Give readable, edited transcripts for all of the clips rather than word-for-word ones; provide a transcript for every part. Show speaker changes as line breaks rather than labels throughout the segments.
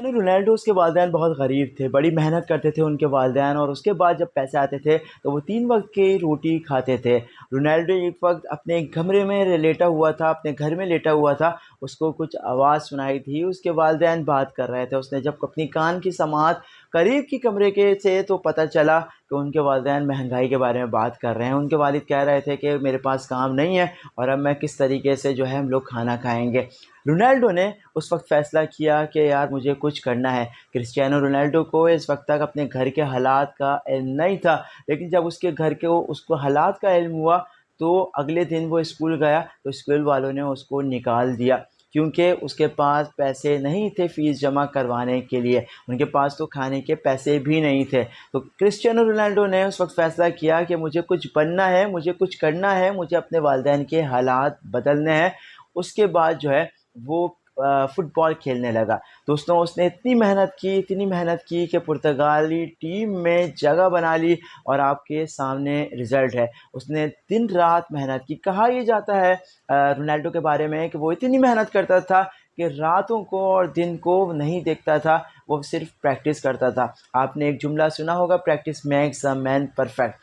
Cristiano Ronaldo उसके वालिदैन बहुत गरीब थे, बड़ी मेहनत करते थे उनके वालिदैन, और उसके बाद जब पैसे आते थे तो वो 3 वक़्त की रोटी खाते थे। रोनाल्डो एक वक़्त अपने कमरे में लेटा हुआ था, अपने घर में लेटा हुआ था, उसको कुछ आवाज़ सुनाई दी, उसके वालिदैन बात कर रहे थे। उसने जब अपनी कान की समात करीब की कमरे के से तो पता चला कि उनके वालिदैन महँगाई के बारे में बात कर रहे हैं। उनके वालिद कह रहे थे कि मेरे पास काम नहीं है और अब मैं किस तरीके से जो है हम लोग खाना खाएँगे। रोनाल्डो ने उस वक़्त फ़ैसला किया कि यार मुझे कुछ करना है। क्रिस्टियानो रोनाल्डो को इस वक़्त तक अपने घर के हालात का इल्म नहीं था, लेकिन जब उसके घर के उसको हालात का इल्म हुआ, तो अगले दिन वो स्कूल गया, तो स्कूल वालों ने उसको निकाल दिया, क्योंकि उसके पास पैसे नहीं थे फ़ीस जमा करवाने के लिए, उनके पास तो खाने के पैसे भी नहीं थे। तो क्रिस्टियानो रोनाल्डो ने उस वक़्त फ़ैसला किया कि मुझे कुछ बनना है, मुझे कुछ करना है, मुझे अपने वालिदैन के हालात बदलने हैं। उसके बाद जो है वो फ़ुटबॉल खेलने लगा। दोस्तों, उसने इतनी मेहनत की कि पुर्तगाली टीम में जगह बना ली, और आपके सामने रिज़ल्ट है। उसने दिन-रात मेहनत की। कहा ये जाता है रोनाल्डो के बारे में कि वो इतनी मेहनत करता था कि रातों को और दिन को नहीं देखता था, वो सिर्फ़ प्रैक्टिस करता था। आपने एक जुमला सुना होगा, practice makes a man perfect.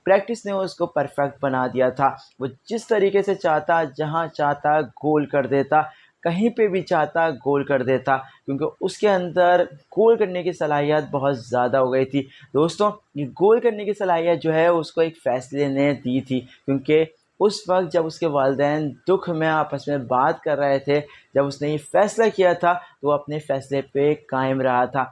Practice ने उसको परफेक्ट बना दिया था। वो जिस तरीके से चाहता, जहाँ चाहता गोल कर देता, कहीं पे भी चाहता गोल कर देता, क्योंकि उसके अंदर गोल करने की सलाहियत बहुत ज़्यादा हो गई थी। दोस्तों, ये गोल करने की सलाहियत जो है उसको एक फ़ैसले ने दी थी, क्योंकि उस वक़्त जब उसके वालिदैन दुःख में आपस में बात कर रहे थे, जब उसने ये फ़ैसला किया था, तो वो अपने फ़ैसले पे कायम रहा था।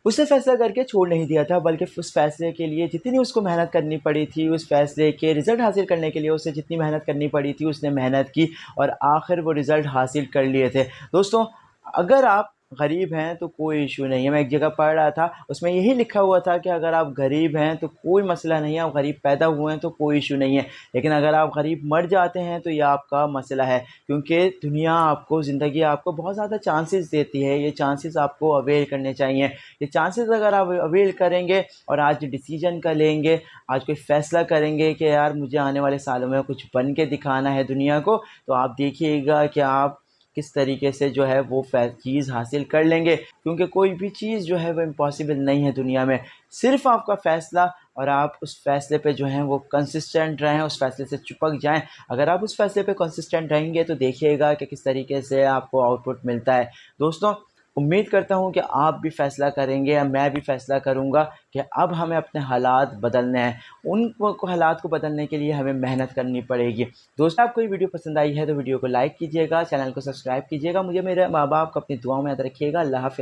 उसने फ़ैसला करके छोड़ नहीं दिया था, बल्कि उस फ़ैसले के लिए जितनी उसको मेहनत करनी पड़ी थी, उस फ़ैसले के रिज़ल्ट हासिल करने के लिए उसे जितनी मेहनत करनी पड़ी थी, उसने मेहनत की, और आखिर वो रिज़ल्ट हासिल कर लिए थे। दोस्तों, अगर आप गरीब हैं तो कोई इश्यू नहीं है। मैं एक जगह पढ़ रहा था, उसमें यही लिखा हुआ था कि अगर आप गरीब हैं तो कोई मसला नहीं है, आप गरीब पैदा हुए हैं तो कोई इश्यू नहीं है। लेकिन अगर आप गरीब मर जाते हैं तो ये आपका मसला है, क्योंकि दुनिया आपको, ज़िंदगी आपको बहुत ज़्यादा चांसेस देती है। ये चांसेस आपको अवेल करने चाहिए। ये चांसेस अगर आप अवेल करेंगे और आज डिसीजन का लेंगे, आज कोई फ़ैसला करेंगे कि यार मुझे आने वाले सालों में कुछ बन के दिखाना है दुनिया को, तो आप देखिएगा कि आप किस तरीके से जो है वो चीज़ हासिल कर लेंगे, क्योंकि कोई भी चीज़ जो है वो इम्पॉसिबल नहीं है दुनिया में। सिर्फ़ आपका फ़ैसला, और आप उस फ़ैसले पे जो हैं वो कंसिस्टेंट रहें, उस फ़ैसले से चिपक जाएँ। अगर आप उस फ़ैसले पे कंसिस्टेंट रहेंगे तो देखिएगा कि किस तरीके से आपको आउटपुट मिलता है। दोस्तों, उम्मीद करता हूँ कि आप भी फ़ैसला करेंगे, या मैं भी फ़ैसला करूँगा कि अब हमें अपने हालात बदलने हैं। उन को हालात को बदलने के लिए हमें मेहनत करनी पड़ेगी। दोस्तों, आपको ये वीडियो पसंद आई है तो वीडियो को लाइक कीजिएगा, चैनल को सब्सक्राइब कीजिएगा। मुझे मेरे माँ-बाप को अपनी दुआओं में याद रखिएगा। अल्लाह हाफ़िज़।